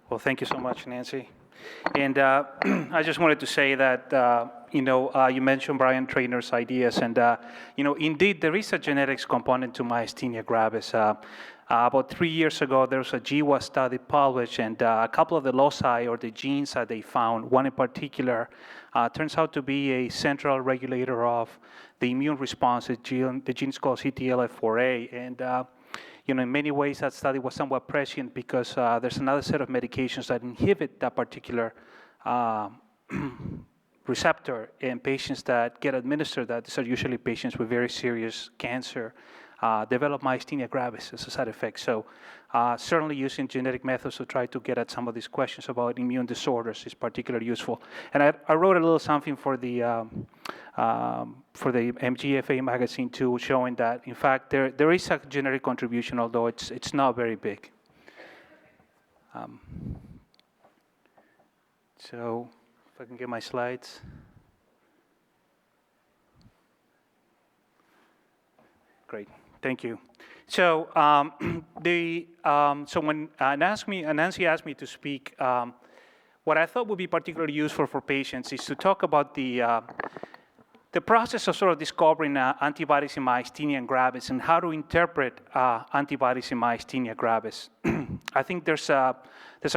Well, thank you so much, Nancy. And I just wanted to say that, you mentioned Brian Trainor's ideas, and, indeed, there is a genetics component to myasthenia gravis. About 3 years ago, there was a GWAS study published, and a couple of the loci, or the genes that they found, one in particular, turns out to be a central regulator of the immune response. The gene is called LRP4 and in many ways, that study was somewhat prescient because there's another set of medications that inhibit that particular receptor in patients that get administered that. These are usually patients with very serious cancer, develop myasthenia gravis as a side effect. So certainly using genetic methods to try to get at some of these questions about immune disorders is particularly useful. And I wrote a little something for the MGFA magazine too, showing that in fact there is a genetic contribution, although it's not very big. So if I can get my slides. Great, thank you. So so when Nancy asked me to speak, what I thought would be particularly useful for patients is to talk about the process of sort of discovering antibodies in myasthenia gravis and how to interpret antibodies in myasthenia gravis. I think there's a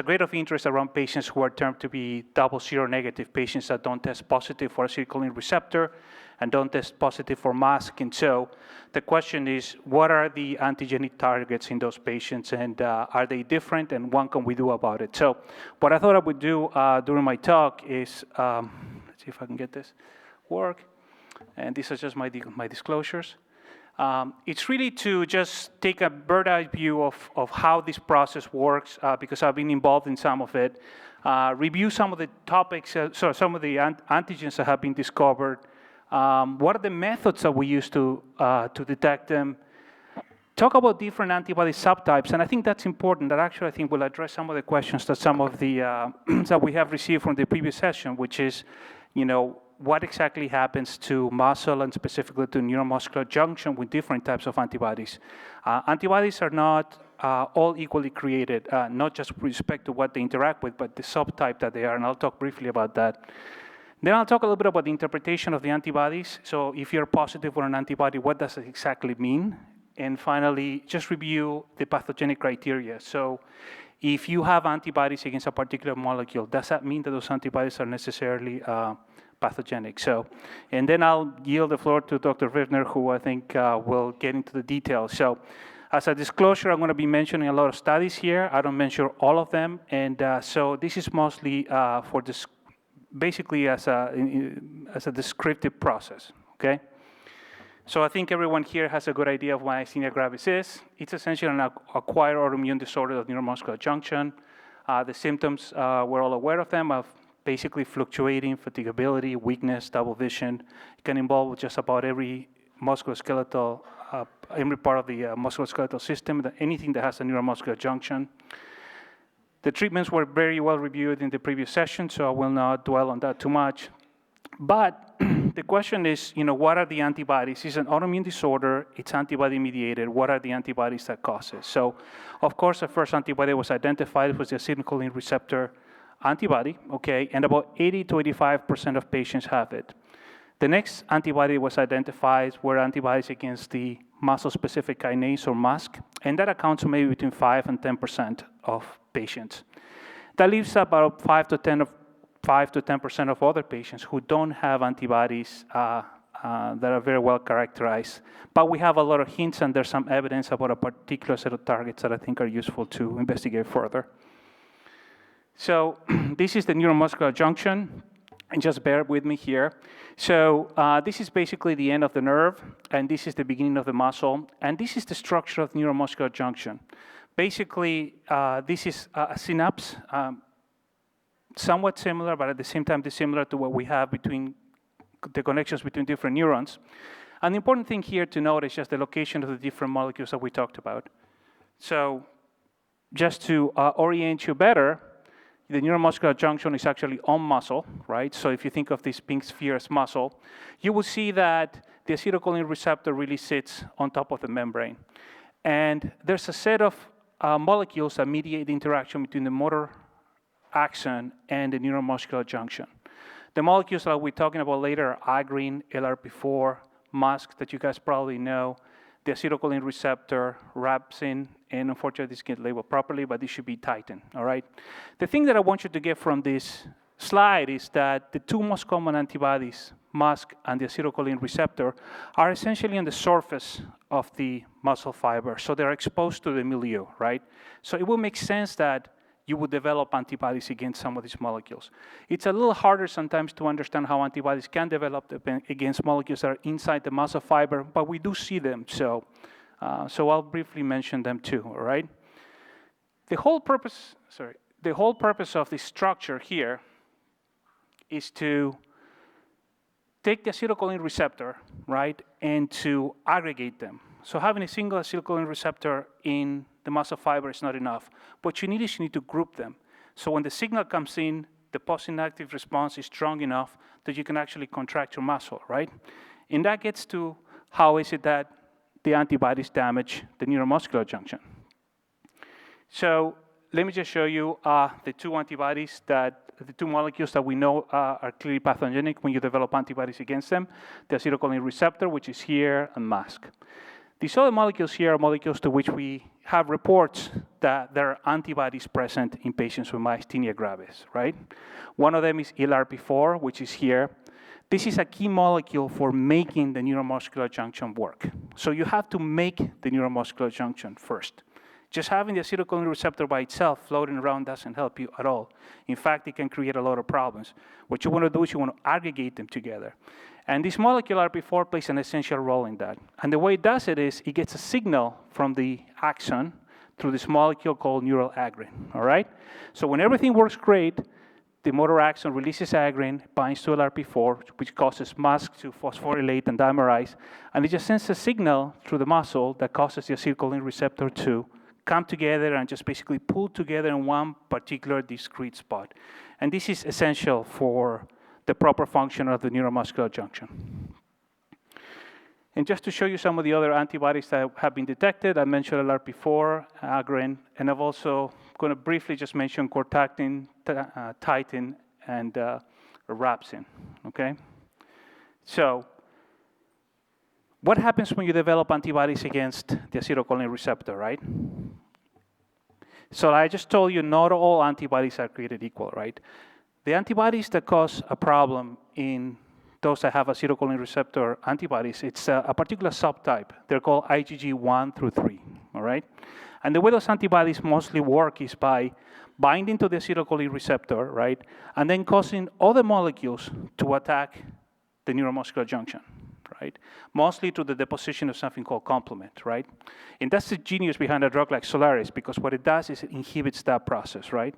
great of interest around patients who are termed to be double seronegative, patients that don't test positive for acetylcholine receptor and don't test positive for MASC. And so the question is, what are the antigenic targets in those patients, and are they different, and what can we do about it? So what I thought I would do during my talk is, let's see if I can get this work. And these are just my disclosures. It's really to just take a bird's-eye view of how this process works, because I've been involved in some of it, review some of the topics, some of the antigens that have been discovered, what are the methods that we use to detect them, talk about different antibody subtypes, and I think that's important. That actually I think will address some of the questions that some of the that we have received from the previous session, which is, what exactly happens to muscle and specifically to neuromuscular junction with different types of antibodies. Antibodies are not all equally created, not just with respect to what they interact with, but the subtype that they are, and I'll talk briefly about that. Then I'll talk a little bit about the interpretation of the antibodies. So if you're positive for an antibody, what does it exactly mean? And finally, just review the pathogenic criteria. So if you have antibodies against a particular molecule, does that mean that those antibodies are necessarily pathogenic? So, and then I'll yield the floor to Dr. Rivner, who I think will get into the details. So as a disclosure, I'm going to be mentioning a lot of studies here. I don't mention all of them. And so this is mostly for this, basically as a descriptive process, okay? So I think everyone here has a good idea of what myasthenia gravis is. It's essentially an acquired autoimmune disorder of neuromuscular junction. The symptoms, we're all aware of them, of basically fluctuating fatigability, weakness, double vision. It can involve just about every musculoskeletal, every part of the musculoskeletal system, anything that has a neuromuscular junction. The treatments were very well reviewed in the previous session, so I will not dwell on that too much. But the question is, what are the antibodies? It's an autoimmune disorder. It's antibody-mediated. What are the antibodies that cause it? So, of course, the first antibody was identified was the acetylcholine receptor antibody, okay, and about 80 to 85% of patients have it. The next antibody was identified were antibodies against the muscle-specific kinase, or MuSK, and that accounts for maybe between 5 and 10% of patients. That leaves about 5 to 10% of other patients who don't have antibodies that are very well characterized. But we have a lot of hints, and there's some evidence about a particular set of targets that I think are useful to investigate further. So this is the neuromuscular junction, and just bear with me here. So this is basically the end of the nerve, and this is the beginning of the muscle, and this is the structure of neuromuscular junction. Basically, this is a synapse, somewhat similar, but at the same time dissimilar to what we have between the connections between different neurons. And the important thing here to note is just the location of the different molecules that we talked about. So just to orient you better, the neuromuscular junction is actually on muscle, right? So if you think of this pink sphere as muscle, you will see that the acetylcholine receptor really sits on top of the membrane. And there's a set of molecules that mediate the interaction between the motor axon and the neuromuscular junction. The molecules that we're talking about later are Agrin, LRP4, MuSK that you guys probably know, the acetylcholine receptor, rhabsin, and unfortunately this can't label properly, but this should be titin, all right? The thing that I want you to get from this slide is that the two most common antibodies, MuSK and the acetylcholine receptor, are essentially on the surface of the muscle fiber, so they're exposed to the milieu, right? So it will make sense that you would develop antibodies against some of these molecules. It's a little harder sometimes to understand how antibodies can develop against molecules that are inside the muscle fiber, but we do see them, so I'll briefly mention them too, all right? The whole purpose of this structure here is to take the acetylcholine receptor, right, and to aggregate them. So having a single acetylcholine receptor in the muscle fiber is not enough. What you need is you need to group them. So when the signal comes in, the postsynaptic response is strong enough that you can actually contract your muscle, right? And that gets to how is it that the antibodies damage the neuromuscular junction. So let me just show you the two molecules that we know are clearly pathogenic when you develop antibodies against them, the acetylcholine receptor, which is here, and MuSK. These other molecules here are molecules to which we have reports that there are antibodies present in patients with Myasthenia gravis, right? One of them is LRP4, which is here. This is a key molecule for making the neuromuscular junction work. So you have to make the neuromuscular junction first. Just having the acetylcholine receptor by itself floating around doesn't help you at all. In fact, it can create a lot of problems. What you want to do is you want to aggregate them together. And this molecule LRP4 plays an essential role in that. And the way it does it is it gets a signal from the axon through this molecule called neural agrin, all right? So when everything works great, the motor axon releases agrin, binds to LRP4, which causes MuSK to phosphorylate and dimerize, and it just sends a signal through the muscle that causes the acetylcholine receptor to come together and just basically pull together in one particular discrete spot. And this is essential for the proper function of the neuromuscular junction. And just to show you some of the other antibodies that have been detected, I mentioned LRP4, Agrin, and I've also going to briefly just mention cortactin, titin, and rhabsin, okay? So what happens when you develop antibodies against the acetylcholine receptor, right? So I just told you not all antibodies are created equal, right? The antibodies that cause a problem in those that have acetylcholine receptor antibodies, it's a particular subtype. They're called IgG1 through 3, all right? And the way those antibodies mostly work is by binding to the acetylcholine receptor, right? And then causing other molecules to attack the neuromuscular junction, right? Mostly through the deposition of something called complement, right? And that's the genius behind a drug like Solaris, because what it does is it inhibits that process, right?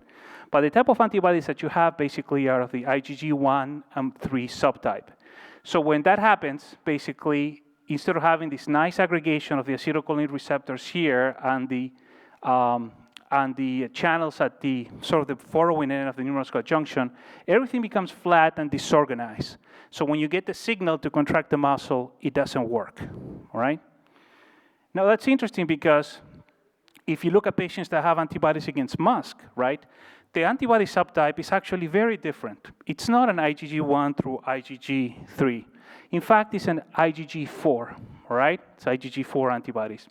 But the type of antibodies that you have basically are of the IgG1 and 3 subtype. So when that happens, basically, instead of having this nice aggregation of the acetylcholine receptors here and the channels at the sort of the following end of the neuromuscular junction, everything becomes flat and disorganized. So when you get the signal to contract the muscle, it doesn't work, all right? Now that's interesting because if you look at patients that have antibodies against MuSK, right, the antibody subtype is actually very different. It's not an IgG1 through IgG3. In fact, it's an IgG4, all right? It's IgG4 antibodies.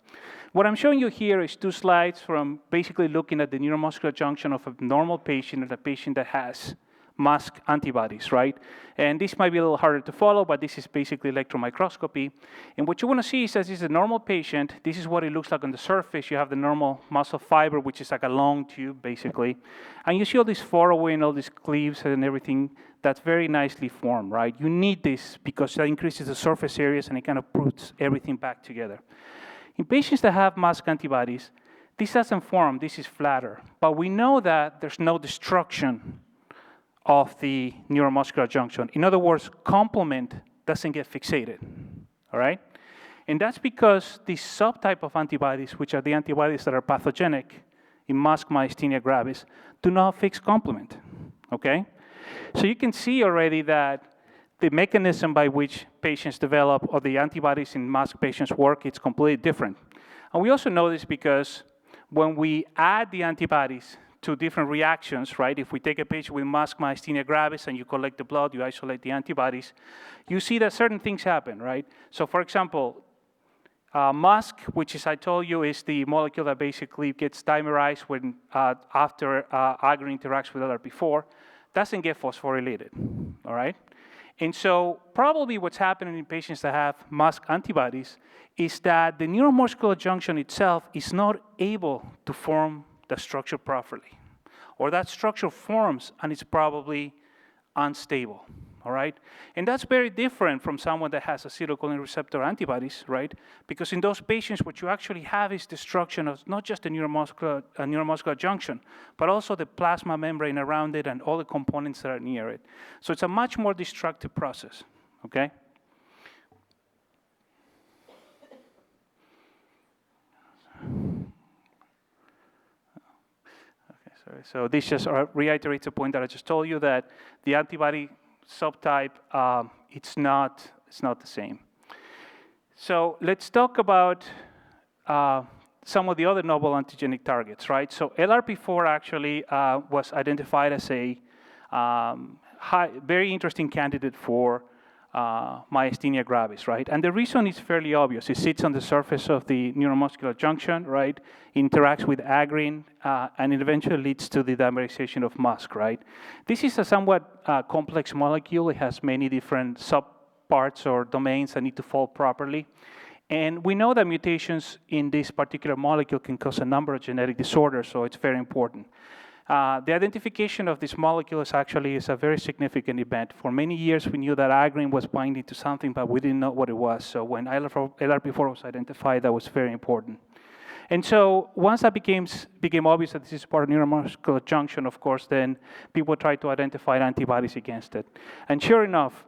What I'm showing you here is two slides from basically looking at the neuromuscular junction of a normal patient and a patient that has MuSK antibodies, right? And this might be a little harder to follow, but this is basically electron microscopy. And what you want to see is that this is a normal patient. This is what it looks like on the surface. You have the normal muscle fiber, which is like a long tube, basically. And you see all these furrowing, all these cleaves and everything that's very nicely formed, right? You need this because that increases the surface areas and it kind of puts everything back together. In patients that have MuSK antibodies, this doesn't form, this is flatter. But we know that there's no destruction of the neuromuscular junction. In other words, complement doesn't get fixated, all right? And that's because this subtype of antibodies, which are the antibodies that are pathogenic in MuSK myasthenia gravis, do not fix complement, okay? So you can see already that the mechanism by which patients develop or the antibodies in MuSK patients work, it's completely different. And we also know this because when we add the antibodies to different reactions, right? If we take a patient with MuSK myasthenia gravis and you collect the blood, you isolate the antibodies, you see that certain things happen, right? So for example, MuSK, which is, I told you, is the molecule that basically gets dimerized when after Agrin interacts with LRP4, doesn't get phosphorylated, all right? And so probably what's happening in patients that have MuSK antibodies is that the neuromuscular junction itself is not able to form the structure properly. Or that structure forms and it's probably unstable, all right? And that's very different from someone that has acetylcholine receptor antibodies, right? Because in those patients, what you actually have is destruction of not just the neuromuscular junction, but also the plasma membrane around it and all the components that are near it. So it's a much more destructive process, okay? So this just reiterates the point that I just told you, that the antibody subtype, it's not the same. So let's talk about some of the other novel antigenic targets, right? So LRP4 actually was identified as a very interesting candidate for myasthenia gravis, right? And the reason is fairly obvious. It sits on the surface of the neuromuscular junction, right? Interacts with Agrin, and it eventually leads to the dimerization of MuSK, right? This is a somewhat complex molecule. It has many different subparts or domains that need to fall properly. And we know that mutations in this particular molecule can cause a number of genetic disorders, so it's very important. The identification of this molecule is a very significant event. For many years, we knew that Agrin was binding to something, but we didn't know what it was. So when LRP4 was identified, that was very important. And so once that became obvious that this is part of neuromuscular junction, of course, then people tried to identify antibodies against it. And sure enough,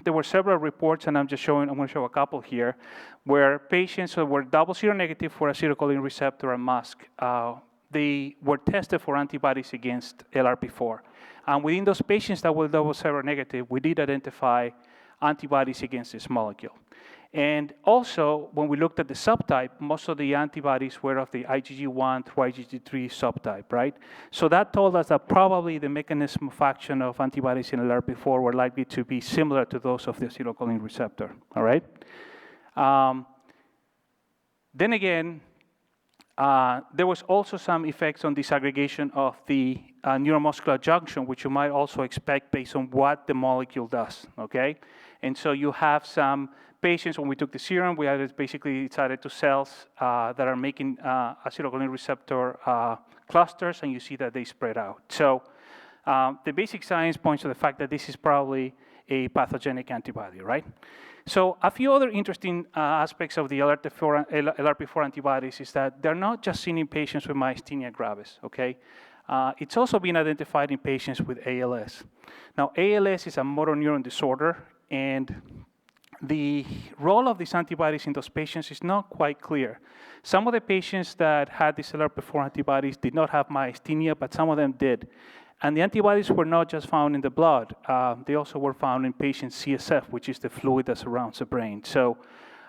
there were several reports, and I'm going to show a couple here, where patients who were double seronegative for acetylcholine receptor and MuSK, they were tested for antibodies against LRP4. And within those patients that were double seronegative, we did identify antibodies against this molecule. And also, when we looked at the subtype, most of the antibodies were of the IgG1 through IgG3 subtype, right? So that told us that probably the mechanism of action of antibodies in LRP4 were likely to be similar to those of the acetylcholine receptor, all right? Then again, there was also some effects on disaggregation of the neuromuscular junction, which you might also expect based on what the molecule does, okay? And so you have some patients, when we took the serum, we added basically it's added to cells that are making acetylcholine receptor clusters, and you see that they spread out. So the basic science points to the fact that this is probably a pathogenic antibody, right? So a few other interesting aspects of the LRP4 antibodies is that they're not just seen in patients with myasthenia gravis, okay? It's also been identified in patients with ALS. Now, ALS is a motor neuron disorder, and the role of these antibodies in those patients is not quite clear. Some of the patients that had these LRP4 antibodies did not have myasthenia, but some of them did. And the antibodies were not just found in the blood. They also were found in patients' CSF, which is the fluid that surrounds the brain. So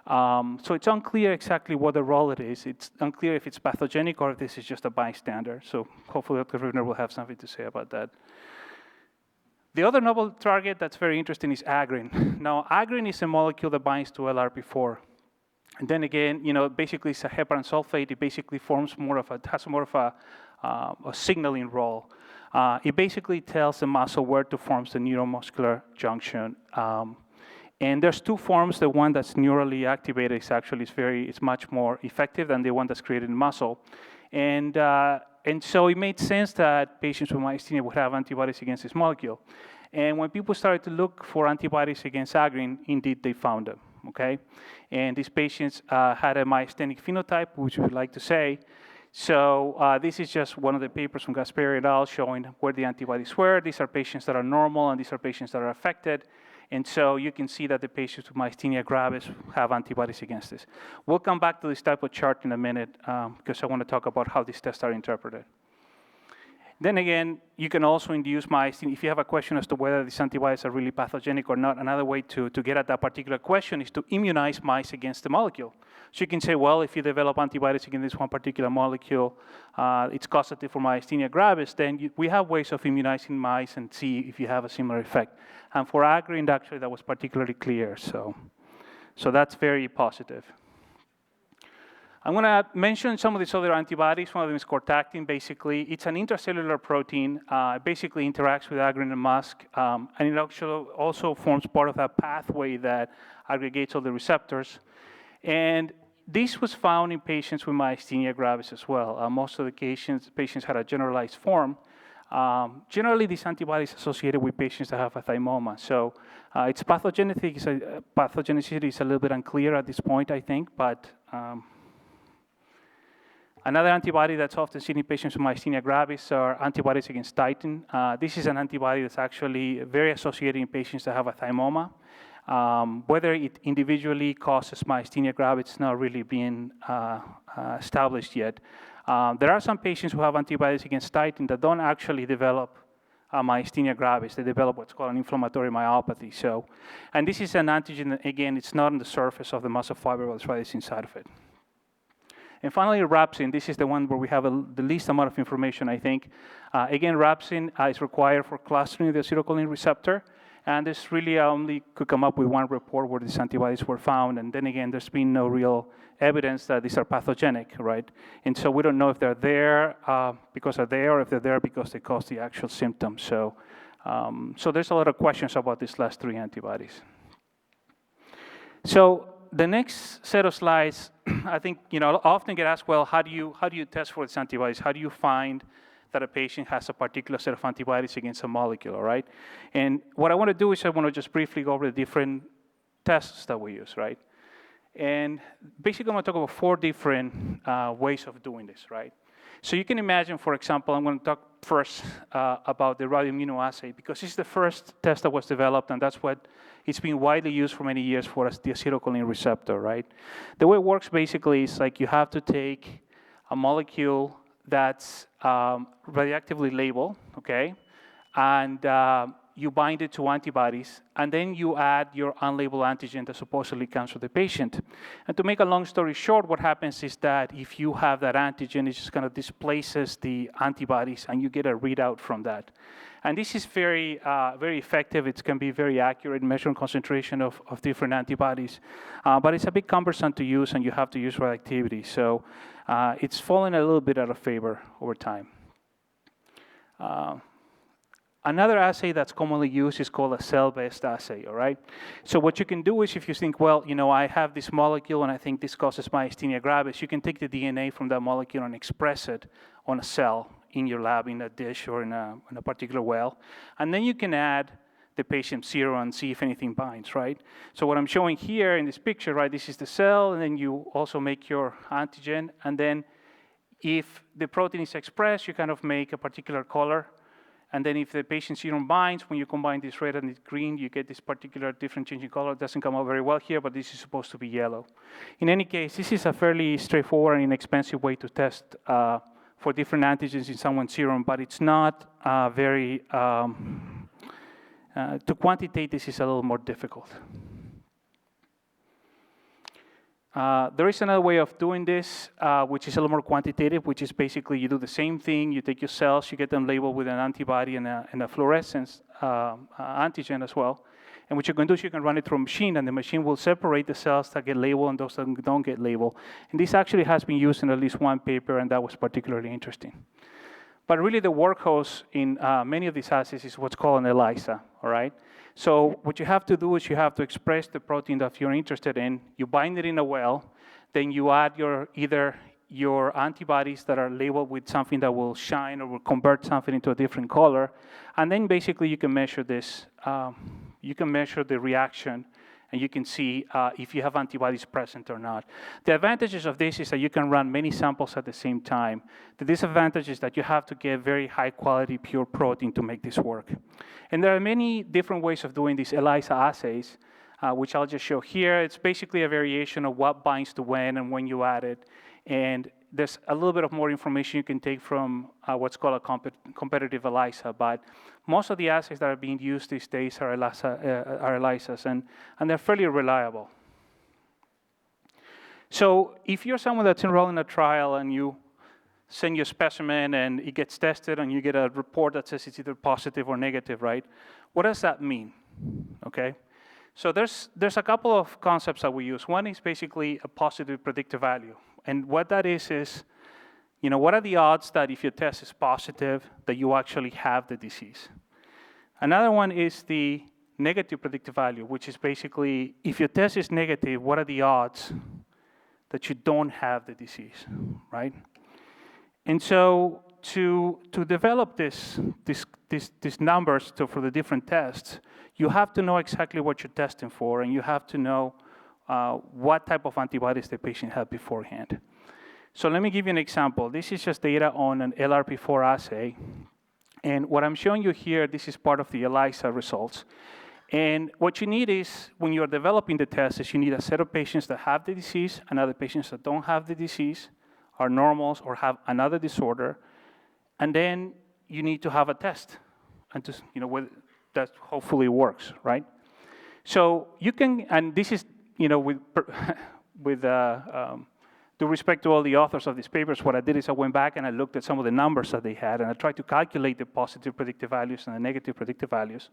it's unclear exactly what the role it is. It's unclear if it's pathogenic or if this is just a bystander. So hopefully Dr. Rivner will have something to say about that. The other novel target that's very interesting is Agrin. Now, Agrin is a molecule that binds to LRP4. And then again, basically it's a heparan sulfate. It basically has more of a signaling role. It basically tells the muscle where to form the neuromuscular junction. And there's two forms. The one that's neurally activated is actually it's much more effective than the one that's created in muscle. And so it made sense that patients with myasthenia would have antibodies against this molecule. And when people started to look for antibodies against Agrin, indeed they found them, okay? And these patients had a myasthenic phenotype, which we like to say. So this is just one of the papers from Gasperi et al. Showing where the antibodies were. These are patients that are normal, and these are patients that are affected. And so you can see that the patients with myasthenia gravis have antibodies against this. We'll come back to this type of chart in a minute because I want to talk about how these tests are interpreted. Then again, you can also induce myasthenia. If you have a question as to whether these antibodies are really pathogenic or not, another way to get at that particular question is to immunize mice against the molecule. So you can say, well, if you develop antibodies against this one particular molecule, it's causative for myasthenia gravis, then we have ways of immunizing mice and see if you have a similar effect. And for Agrin, actually, that was particularly clear. So that's very positive. I'm going to mention some of these other antibodies. One of them is cortactin, basically. It's an intracellular protein. It basically interacts with Agrin and MuSK, and it actually also forms part of that pathway that aggregates all the receptors. And this was found in patients with myasthenia gravis as well. Most of the patients had a generalized form. Generally, this antibody is associated with patients that have a thymoma. So its pathogenicity is a little bit unclear at this point, I think, but another antibody that's often seen in patients with myasthenia gravis are antibodies against titin. This is an antibody that's actually very associated in patients that have a thymoma. Whether it individually causes myasthenia gravis, it's not really been established yet. There are some patients who have antibodies against titin that don't actually develop myasthenia gravis. They develop what's called an inflammatory myopathy. So, and this is an antigen that, again, it's not on the surface of the muscle fiber, but it's right inside of it. And finally, rhabsine. This is the one where we have the least amount of information, I think. Again, rhabsine is required for clustering the acetylcholine receptor. And this really only could come up with one report where these antibodies were found. And then again, there's been no real evidence that these are pathogenic, right? And so we don't know if they're there because they're there, or if they're there because they cause the actual symptoms. So there's a lot of questions about these last three antibodies. So the next set of slides, I think, I often get asked, well, how do you test for these antibodies? How do you find that a patient has a particular set of antibodies against a molecule, right? And what I want to do is I want to just briefly go over the different tests that we use, right? And basically, I'm going to talk about 4 different ways of doing this, right? So you can imagine, for example, I'm going to talk first about the radioimmunoassay, because this is the first test that was developed, and that's what it's been widely used for many years for the acetylcholine receptor, right? The way it works basically is like you have to take a molecule that's radioactively labeled, okay? And you bind it to antibodies, and then you add your unlabeled antigen that supposedly comes from the patient. And to make a long story short, what happens is that if you have that antigen, it just kind of displaces the antibodies, and you get a readout from that. And this is very effective. It can be very accurate, measuring concentration of different antibodies. But it's a bit cumbersome to use, and you have to use radioactivity. So it's fallen a little bit out of favor over time. Another assay that's commonly used is called a cell-based assay, all right? So what you can do is if you think, well, I have this molecule and I think this causes myasthenia gravis, you can take the DNA from that molecule and express it on a cell in your lab, in a dish or in a particular well. And then you can add the patient's serum and see if anything binds, right? So what I'm showing here in this picture, right, this is the cell, and then you also make your antigen, and then if the protein is expressed, you kind of make a particular color. And then if the patient's serum binds, when you combine this red and this green, you get this particular different changing color. It doesn't come out very well here, but this is supposed to be yellow. In any case, this is a fairly straightforward and inexpensive way to test for different antigens in someone's serum, but it's not very, to quantitate this is a little more difficult. There is another way of doing this, which is a little more quantitative, which is basically you do the same thing. You take your cells, you get them labeled with an antibody and a fluorescence antigen as well. And what you can do is you can run it through a machine, and the machine will separate the cells that get labeled and those that don't get labeled. And this actually has been used in at least one paper, and that was particularly interesting. But really the workhorse in many of these assays is what's called an ELISA, all right? So what you have to do is you have to express the protein that you're interested in. You bind it in a well. Then you add either your antibodies that are labeled with something that will shine or will convert something into a different color. And then basically you can measure this. You can measure the reaction, and you can see if you have antibodies present or not. The advantages of this is that you can run many samples at the same time. The disadvantage is that you have to get very high quality pure protein to make this work. And there are many different ways of doing these ELISA assays, which I'll just show here. It's basically a variation of what binds to when and when you add it. And there's a little bit of more information you can take from what's called a competitive ELISA, but most of the assays that are being used these days are ELISAs, and they're fairly reliable. So if you're someone that's enrolled in a trial and you send your specimen and it gets tested and you get a report that says it's either positive or negative, right? What does that mean, okay? So there's a couple of concepts that we use. One is basically a positive predictive value. And what that is, what are the odds that if your test is positive, that you actually have the disease? Another one is the negative predictive value, which is basically, if your test is negative, what are the odds that you don't have the disease, right? And so to develop these numbers for the different tests, you have to know exactly what you're testing for, and you have to know what type of antibodies the patient had beforehand. So let me give you an example. This is just data on an LRP4 assay. And what I'm showing you here, this is part of the ELISA results. And what you need is, when you're developing the test, is you need a set of patients that have the disease and other patients that don't have the disease, are normals or have another disorder. And then you need to have a test, and just, that hopefully works, right? So you can, and this is, with due respect to all the authors of these papers, what I did is I went back and I looked at some of the numbers that they had, and I tried to calculate the positive predictive values and the negative predictive values.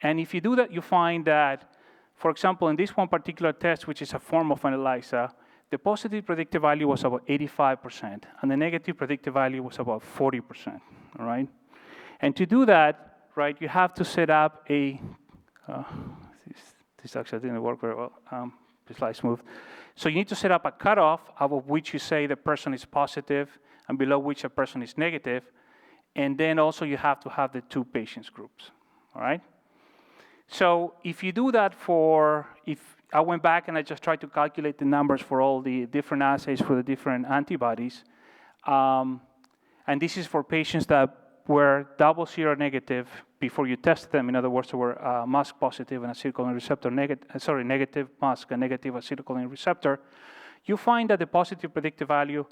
And if you do that, you find that, for example, in this one particular test, which is a form of an ELISA, the positive predictive value was about 85%, and the negative predictive value was about 40%, all right? And to do that, right, you have to set up a, this actually didn't work very well, the slides moved. So you need to set up a cutoff above which you say the person is positive and below which a person is negative, and then also you have to have the two patients groups, all right? So if you do that if I went back and I just tried to calculate the numbers for all the different assays for the different antibodies, and this is for patients that were double seronegative before you tested them. In other words, they were MuSK positive and acetylcholine receptor negative MuSK and negative acetylcholine receptor. You find that the positive predictive value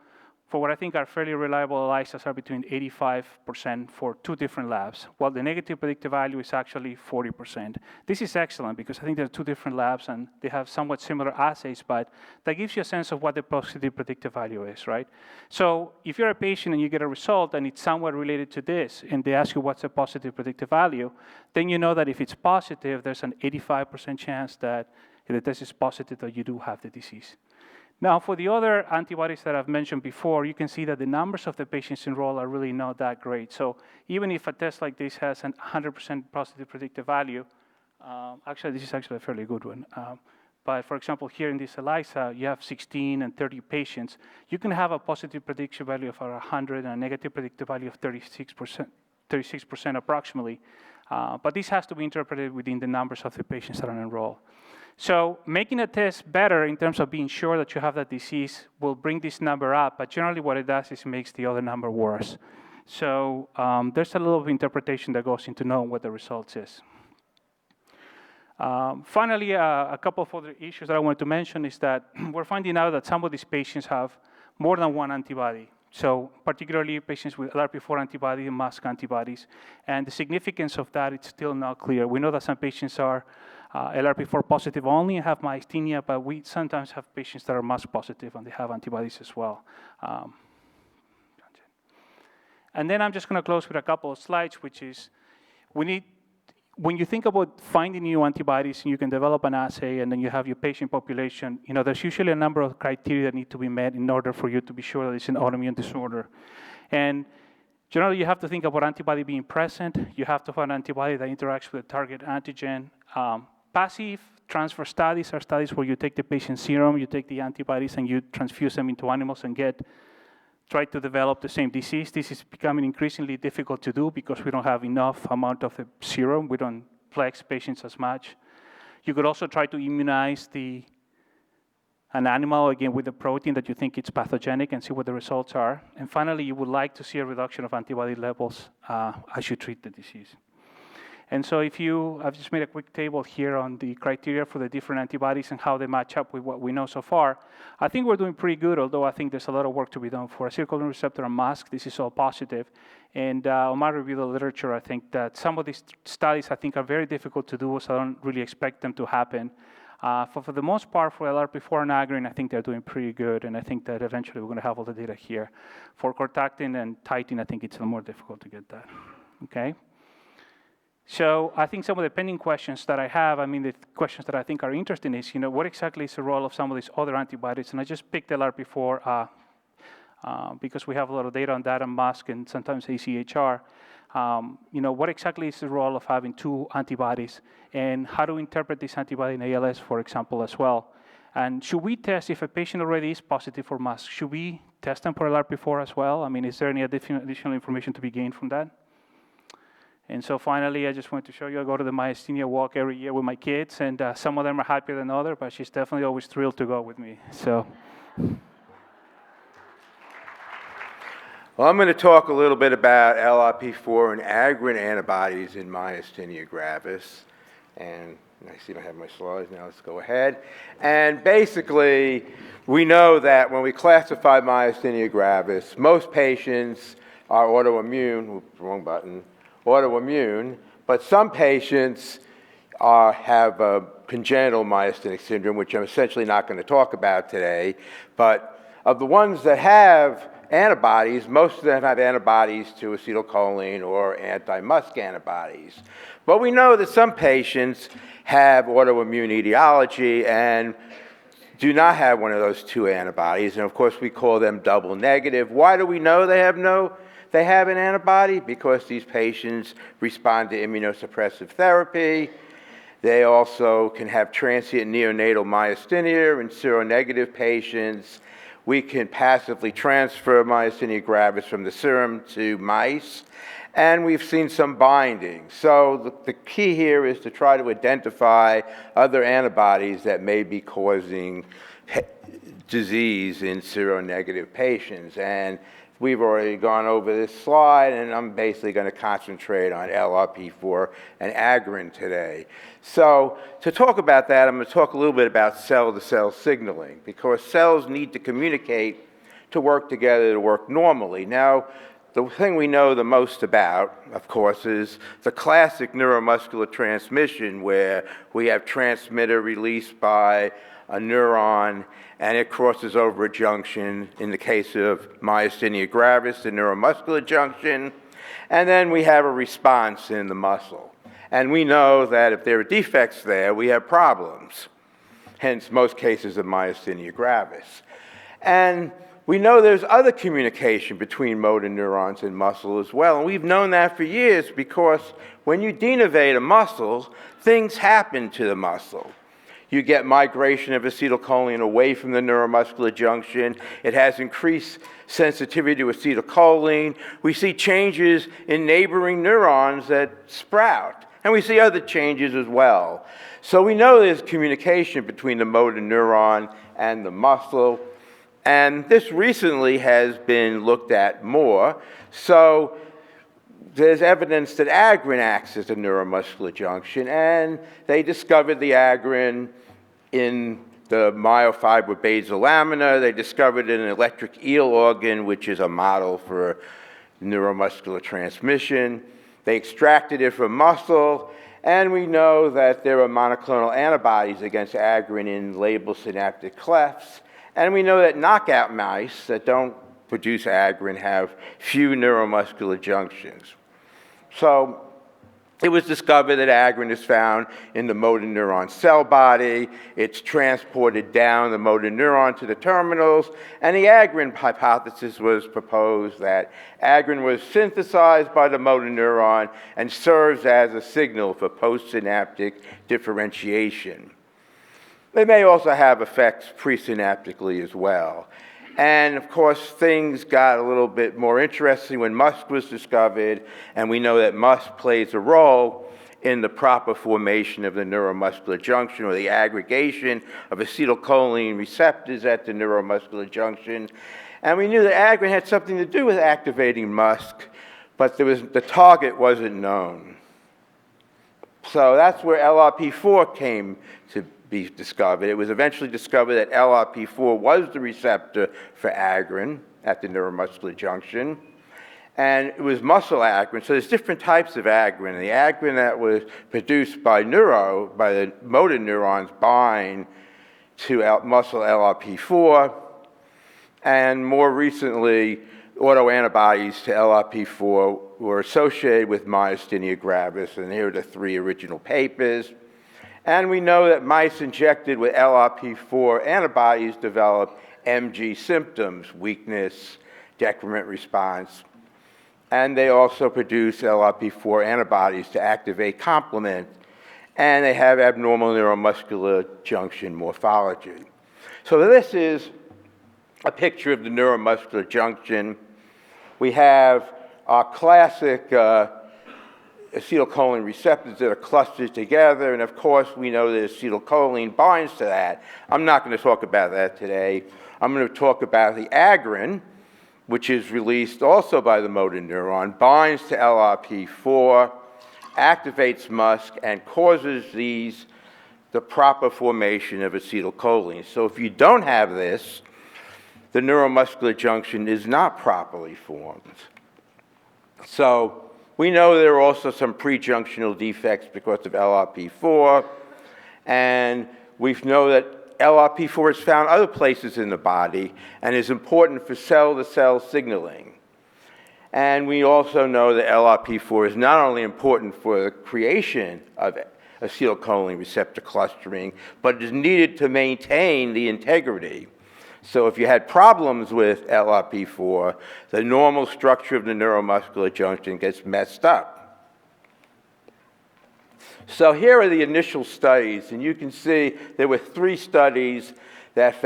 for what I think are fairly reliable ELISAs are between 85% for two different labs, while the negative predictive value is actually 40%. This is excellent because I think there are two different labs and they have somewhat similar assays, but that gives you a sense of what the positive predictive value is, right? So if you're a patient and you get a result and it's somewhat related to this, and they ask you what's the positive predictive value, then you know that if it's positive, there's an 85% chance that if the test is positive, that you do have the disease. Now, for the other antibodies that I've mentioned before, you can see that the numbers of the patients enrolled are really not that great. So even if a test like this has an 100% positive predictive value, actually, this is actually a fairly good one. But for example, here in this ELISA, you have 16 and 30 patients. You can have a positive prediction value of 100 and a negative predictive value of 36% approximately. But this has to be interpreted within the numbers of the patients that are enrolled. So making a test better in terms of being sure that you have that disease will bring this number up, but generally what it does is it makes the other number worse. So there's a little bit of interpretation that goes into knowing what the results is. Finally, a couple of other issues that I wanted to mention is that we're finding out that some of these patients have more than one antibody. So particularly patients with LRP4 antibody and MuSK antibodies. And the significance of that, it's still not clear. We know that some patients are LRP4 positive only and have myasthenia, but we sometimes have patients that are MuSK positive and they have antibodies as well. And then I'm just going to close with a couple of slides, which is when you think about finding new antibodies, and you can develop an assay and then you have your patient population, there's usually a number of criteria that need to be met in order for you to be sure that it's an autoimmune disorder. And generally, you have to think about antibody being present. You have to find an antibody that interacts with the target antigen. Passive transfer studies are studies where you take the patient's serum, you take the antibodies, and you transfuse them into animals and try to develop the same disease. This is becoming increasingly difficult to do because we don't have enough amount of the serum. We don't flex patients as much. You could also try to immunize an animal, again, with a protein that you think it's pathogenic and see what the results are. And finally, you would like to see a reduction of antibody levels as you treat the disease. And so I've just made a quick table here on the criteria for the different antibodies and how they match up with what we know so far. I think we're doing pretty good, although I think there's a lot of work to be done for acetylcholine receptor and MuSK. This is all positive. And on my review of the literature, I think that some of these studies I think are very difficult to do, so I don't really expect them to happen. For the most part, for LRP4 and Agrin, I think they're doing pretty good, and I think that eventually we're going to have all the data here. For cortactin and titin, I think it's a little more difficult to get that. Okay? So I think some of the pending questions that I have, I mean, the questions that I think are interesting is, what exactly is the role of some of these other antibodies? And I just picked LRP4 because we have a lot of data on that and MuSK and sometimes AChR. What exactly is the role of having two antibodies, and how to interpret this antibody in ALS, for example, as well? And should we test, if a patient already is positive for MuSK, should we test them for LRP4 as well? I mean, is there any additional information to be gained from that? And so finally, I just wanted to show you, I go to the Myasthenia walk every year with my kids, and some of them are happier than others, but she's definitely always thrilled to go with me. So. Well, I'm going to talk a little bit about LRP4 and Agrin antibodies in Myasthenia gravis. And I see I have my slides now. Let's go ahead. And basically, we know that when we classify Myasthenia gravis, most patients are autoimmune. Oops, wrong button. Autoimmune, but some patients have a congenital myasthenic syndrome, which I'm essentially not going to talk about today. But of the ones that have antibodies, most of them have antibodies to acetylcholine or anti-MuSK antibodies. But we know that some patients have autoimmune etiology and do not have one of those two antibodies, and of course we call them double negative. Why do we know they have an antibody? Because these patients respond to immunosuppressive therapy. They also can have transient neonatal myasthenia in seronegative patients. We can passively transfer myasthenia gravis from the serum to mice, and we've seen some binding. So the key here is to try to identify other antibodies that may be causing disease in seronegative patients. And we've already gone over this slide, and I'm basically going to concentrate on LRP4 and Agrin today. So to talk about that, I'm going to talk a little bit about cell-to-cell signaling, because cells need to communicate to work together, to work normally. Now, the thing we know the most about, of course, is the classic neuromuscular transmission, where we have transmitter released by a neuron, and it crosses over a junction. In the case of myasthenia gravis, the neuromuscular junction, and then we have a response in the muscle. And we know that if there are defects there, we have problems, hence most cases of myasthenia gravis. And we know there's other communication between motor neurons and muscle as well, and we've known that for years, because when you denervate a muscle, things happen to the muscle. You get migration of acetylcholine away from the neuromuscular junction. It has increased sensitivity to acetylcholine. We see changes in neighboring neurons that sprout, and we see other changes as well. So we know there's communication between the motor neuron and the muscle, and this recently has been looked at more. So there's evidence that Agrin acts as a neuromuscular junction, and they discovered the Agrin in the myofibro basal lamina. They discovered an electric eel organ, which is a model for neuromuscular transmission. They extracted it from muscle, and we know that there are monoclonal antibodies against Agrin in labral synaptic clefts. And we know that knockout mice that don't produce Agrin have few neuromuscular junctions. So it was discovered that Agrin is found in the motor neuron cell body. It's transported down the motor neuron to the terminals, and the Agrin hypothesis was proposed that Agrin was synthesized by the motor neuron and serves as a signal for postsynaptic differentiation. They may also have effects presynaptically as well. And of course, things got a little bit more interesting when MuSK was discovered, and we know that MuSK plays a role in the proper formation of the neuromuscular junction, or the aggregation of acetylcholine receptors at the neuromuscular junction. And we knew that Agrin had something to do with activating MuSK, but the target wasn't known. So that's where LRP4 came to be discovered. It was eventually discovered that LRP4 was the receptor for agrin at the neuromuscular junction. And it was muscle agrin. So there's different types of agrin. The agrin that was produced by the motor neurons bind to muscle LRP4. And more recently, autoantibodies to LRP4 were associated with myasthenia gravis. And here are the 3 original papers. And we know that mice injected with LRP4 antibodies develop MG symptoms, weakness, decrement response. And they also produce LRP4 antibodies to activate complement. And they have abnormal neuromuscular junction morphology. So this is a picture of the neuromuscular junction. We have our classic acetylcholine receptors that are clustered together, and of course we know that acetylcholine binds to that. I'm not going to talk about that today. I'm going to talk about the agrin, which is released also by the motor neuron, binds to LRP4, activates MuSK, and causes the proper formation of acetylcholine. So if you don't have this, the neuromuscular junction is not properly formed. So we know there are also some prejunctional defects because of LRP4, and we know that LRP4 is found other places in the body and is important for cell-to-cell signaling. And we also know that LRP4 is not only important for the creation of acetylcholine receptor clustering, but is needed to maintain the integrity. So if you had problems with LRP4, the normal structure of the neuromuscular junction gets messed up. So here are the initial studies, and you can see there were 3 studies that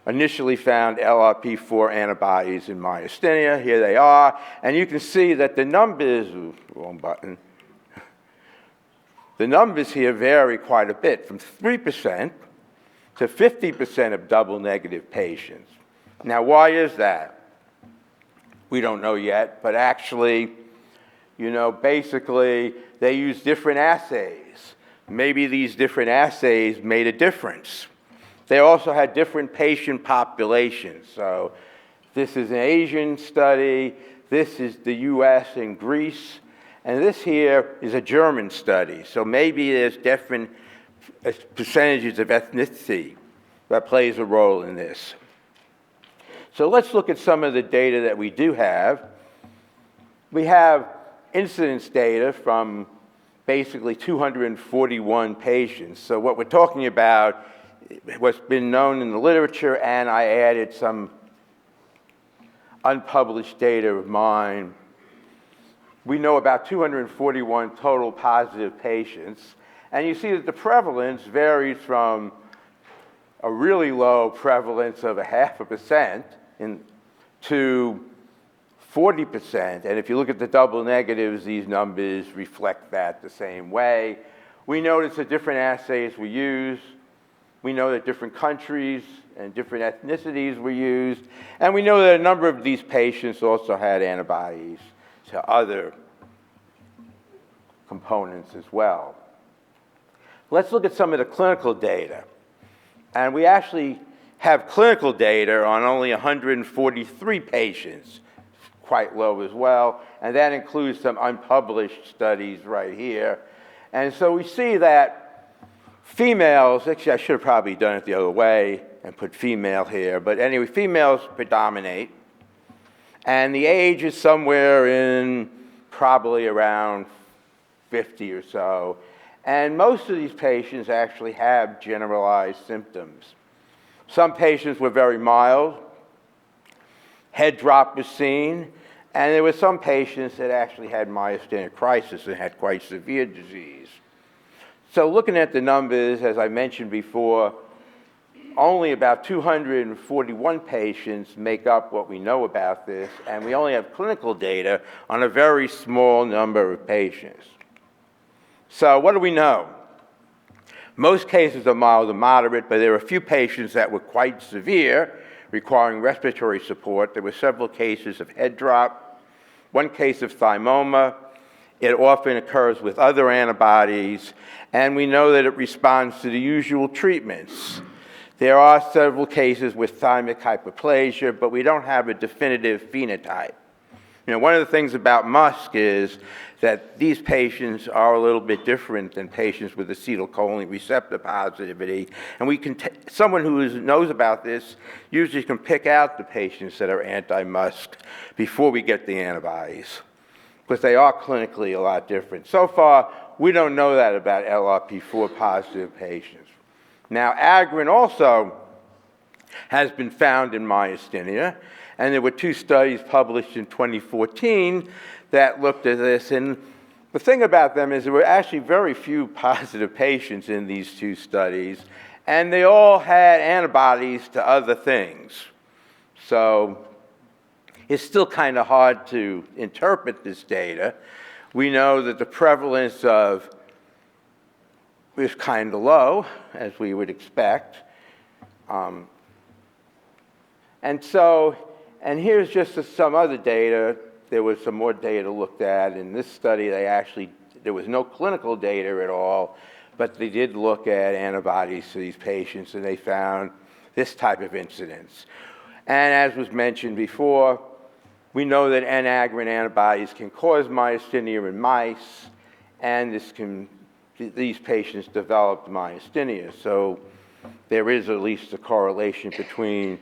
initially found LRP4 antibodies in myasthenia. Here they are, and you can see that the numbers, wrong button, the numbers here vary quite a bit, from 3% to 50% of double negative patients. Now, why is that? We don't know yet, but actually, basically, they use different assays. Maybe these different assays made a difference. They also had different patient populations. So this is an Asian study, this is the US and Greece, and this here is a German study. So maybe there's different percentages of ethnicity that plays a role in this. So let's look at some of the data that we do have. We have incidence data from basically 241 patients. So what we're talking about, what's been known in the literature, and I added some unpublished data of mine. We know about 241 total positive patients. And you see that the prevalence varies from a really low prevalence of 0.5% to 40%. And if you look at the double negatives, these numbers reflect that the same way. We notice that different assays were used. We know that different countries and different ethnicities were used. And we know that a number of these patients also had antibodies to other components as well. Let's look at some of the clinical data. And we actually have clinical data on only 143 patients, quite low as well. And that includes some unpublished studies right here. And so we see that females, actually I should have probably done it the other way and put female here, but anyway, females predominate. And the age is somewhere in probably around 50 or so. And most of these patients actually have generalized symptoms. Some patients were very mild. Head drop was seen. And there were some patients that actually had myasthenic crisis and had quite severe disease. So looking at the numbers, as I mentioned before, only about 241 patients make up what we know about this, and we only have clinical data on a very small number of patients. So what do we know? Most cases are mild to moderate, but there are a few patients that were quite severe, requiring respiratory support. There were several cases of head drop, one case of thymoma, It often occurs with other antibodies, and we know that it responds to the usual treatments. There are several cases with thymic hyperplasia, but we don't have a definitive phenotype. You know, one of the things about MuSK is that these patients are a little bit different than patients with acetylcholine receptor positivity, and we can someone who knows about this usually can pick out the patients that are anti-MuSK before we get the antibodies, because they are clinically a lot different. So far, we don't know that about LRP4 positive patients. Now, Agrin also has been found in myasthenia, and there were 2 studies published in 2014 that looked at this. And the thing about them is there were actually very few positive patients in these 2 studies, and they all had antibodies to other things. So it's still kind of hard to interpret this data. We know that the prevalence of is kind of low, as we would expect. And here's just some other data. There was some more data looked at. In this study, there was no clinical data at all, but they did look at antibodies to these patients, and they found this type of incidence. And as was mentioned before, we know that N-agrin antibodies can cause myasthenia in mice, and these patients developed myasthenia. So there is at least a correlation between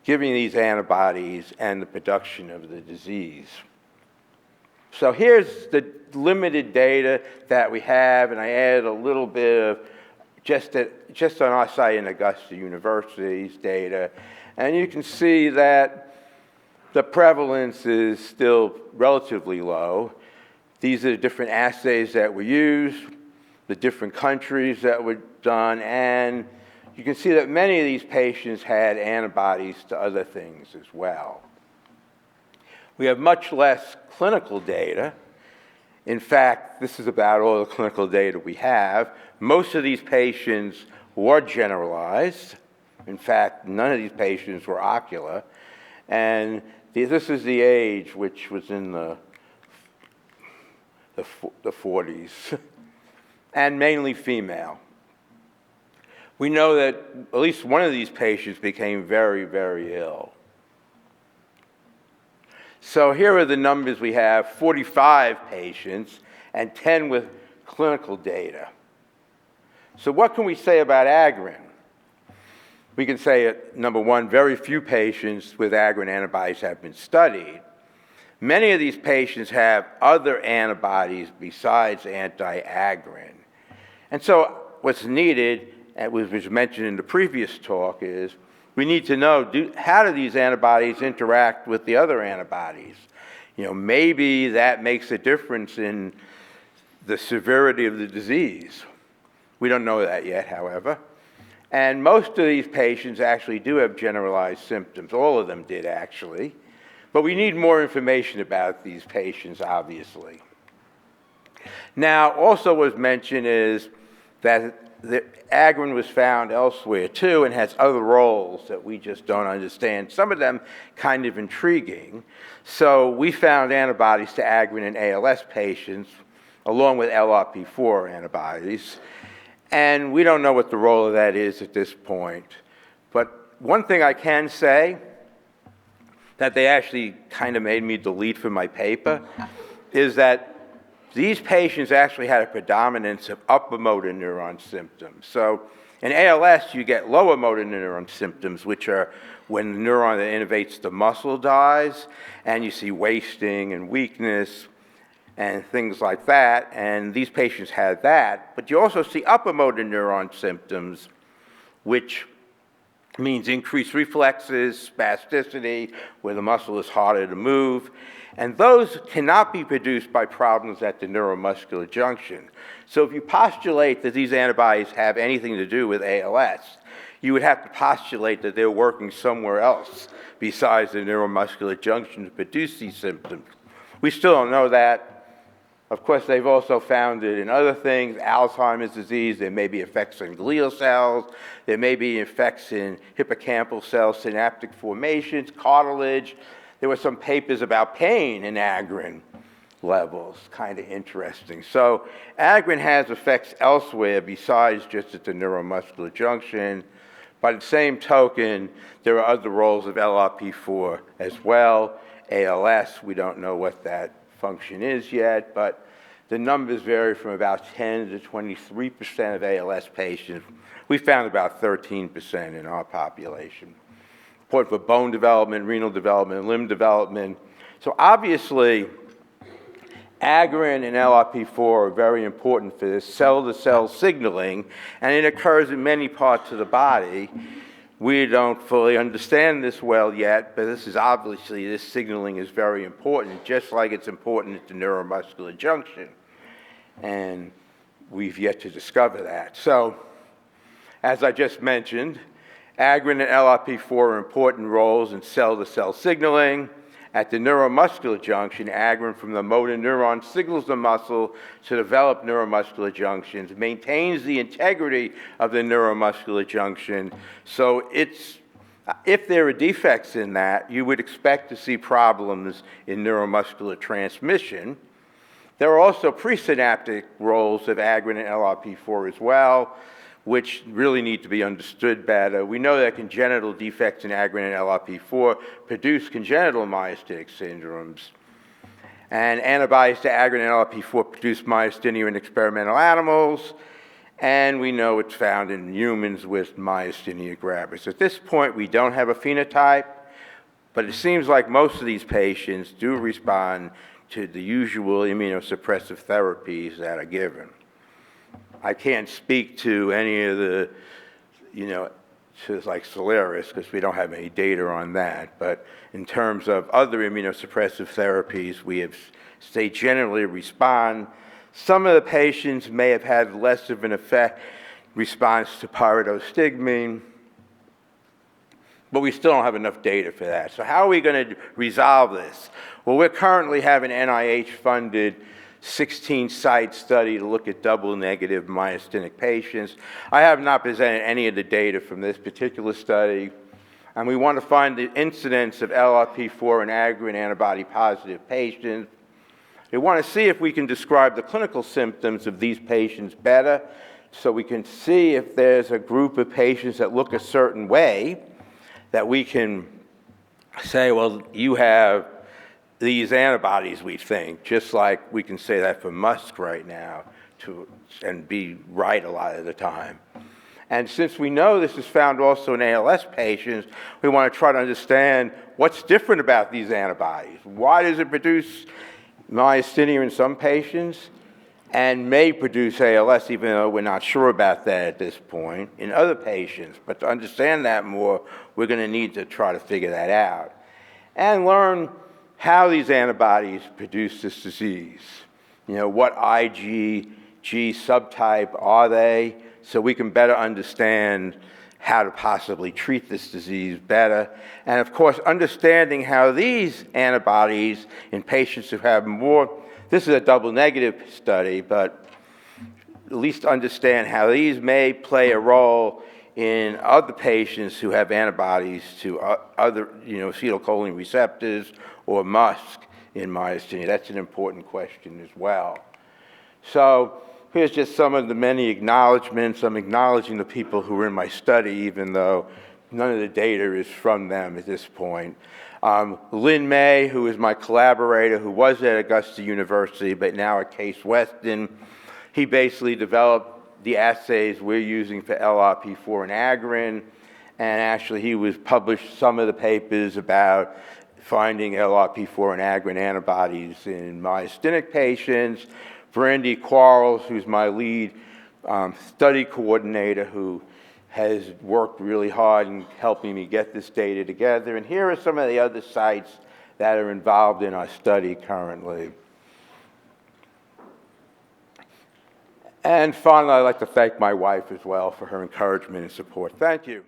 giving these antibodies and the production of the disease. So here's the limited data that we have, and I added a little bit of just on our site in Augusta University's data. And you can see that the prevalence is still relatively low. These are the different assays that were used, the different countries that were done, and you can see that many of these patients had antibodies to other things as well. We have much less clinical data. In fact, this is about all the clinical data we have. Most of these patients were generalized. In fact, none of these patients were ocular. And this is the age, which was in the 40s, and mainly female. We know that at least one of these patients became very, very ill. So here are the numbers we have: 45 patients and 10 with clinical data. So what can we say about Agrin? We can say, number one, very few patients with Agrin antibodies have been studied. Many of these patients have other antibodies besides anti-Agrin. And so what's needed, as was mentioned in the previous talk, is we need to know how do these antibodies interact with the other antibodies. You know, maybe that makes a difference in the severity of the disease. We don't know that yet, however. And most of these patients actually do have generalized symptoms. All of them did, actually. But we need more information about these patients, obviously. Now, also was mentioned is that the Agrin was found elsewhere too and has other roles that we just don't understand, some of them kind of intriguing. So we found antibodies to Agrin in ALS patients along with LRP4 antibodies. And we don't know what the role of that is at this point. But one thing I can say that they actually kind of made me delete from my paper is that these patients actually had a predominance of upper motor neuron symptoms. So in ALS, you get lower motor neuron symptoms, which are when the neuron that innervates the muscle dies, and you see wasting and weakness and things like that, and these patients had that. But you also see upper motor neuron symptoms, which means increased reflexes, spasticity, where the muscle is harder to move. And those cannot be produced by problems at the neuromuscular junction. So if you postulate that these antibodies have anything to do with ALS, you would have to postulate that they're working somewhere else besides the neuromuscular junction to produce these symptoms. We still don't know that. Of course, they've also found it in other things, Alzheimer's disease. There may be effects in glial cells. There may be effects in hippocampal cells, synaptic formations, cartilage. There were some papers about pain in Agrin. levels. Kind of interesting. So Agrin has effects elsewhere besides just at the neuromuscular junction. By the same token, there are other roles of LRP4 as well. ALS, we don't know what that function is yet, but the numbers vary from about 10 to 23% of ALS patients. We found about 13% in our population. Important for bone development, renal development, and limb development. So obviously, Agrin and LRP4 are very important for this cell-to-cell signaling, and it occurs in many parts of the body. We don't fully understand this well yet, but this signaling is very important, just like it's important at the neuromuscular junction. And we've yet to discover that. So, as I just mentioned, Agrin and LRP4 are important roles in cell-to-cell signaling. At the neuromuscular junction, Agrin from the motor neuron signals the muscle to develop neuromuscular junctions, maintains the integrity of the neuromuscular junction. So if there are defects in that, you would expect to see problems in neuromuscular transmission. There are also presynaptic roles of Agrin and LRP4 as well, which really need to be understood better. We know that congenital defects in Agrin and LRP4 produce congenital myasthenic syndromes. And antibodies to Agrin and LRP4 produce myasthenia in experimental animals. And we know it's found in humans with myasthenia gravis. At this point, we don't have a phenotype, but it seems like most of these patients do respond to the usual immunosuppressive therapies that are given. I can't speak to any of the, to like Solaris, because we don't have any data on that. But in terms of other immunosuppressive therapies, they generally respond. Some of the patients may have had less of an effect response to pyridostigmine, but we still don't have enough data for that. So how are we going to resolve this? Well, we currently have an NIH-funded 16-site study to look at double-negative myasthenic patients. I have not presented any of the data from this particular study, and we want to find the incidence of LRP4 and Agrin antibody-positive patients. We want to see if we can describe the clinical symptoms of these patients better, so we can see if there's a group of patients that look a certain way that we can say, well, you have these antibodies, we think, just like we can say that for MuSK right now, and be right a lot of the time. And since we know this is found also in ALS patients, we want to try to understand what's different about these antibodies. Why does it produce myasthenia in some patients and may produce ALS, even though we're not sure about that at this point, in other patients? But to understand that more, we're going to need to try to figure that out and learn how these antibodies produce this disease. What IgG subtype are they, so we can better understand how to possibly treat this disease better. And of course, understanding how these antibodies in patients who have more, this is a double negative study, but at least understand how these may play a role in other patients who have antibodies to other, acetylcholine receptors or MuSK in myasthenia. That's an important question as well. So here's just some of the many acknowledgments. I'm acknowledging the people who were in my study, even though none of the data is from them at this point. Lynn May, who is my collaborator, who was at Augusta University, but now at Case Western, he basically developed the assays we're using for LRP4 and Agrin, and actually he was published some of the papers about finding LRP4 and Agrin antibodies in myasthenic patients. Brandy Quarles, who's my lead study coordinator, who has worked really hard in helping me get this data together. And here are some of the other sites that are involved in our study currently. And finally, I'd like to thank my wife as well for her encouragement and support. Thank you.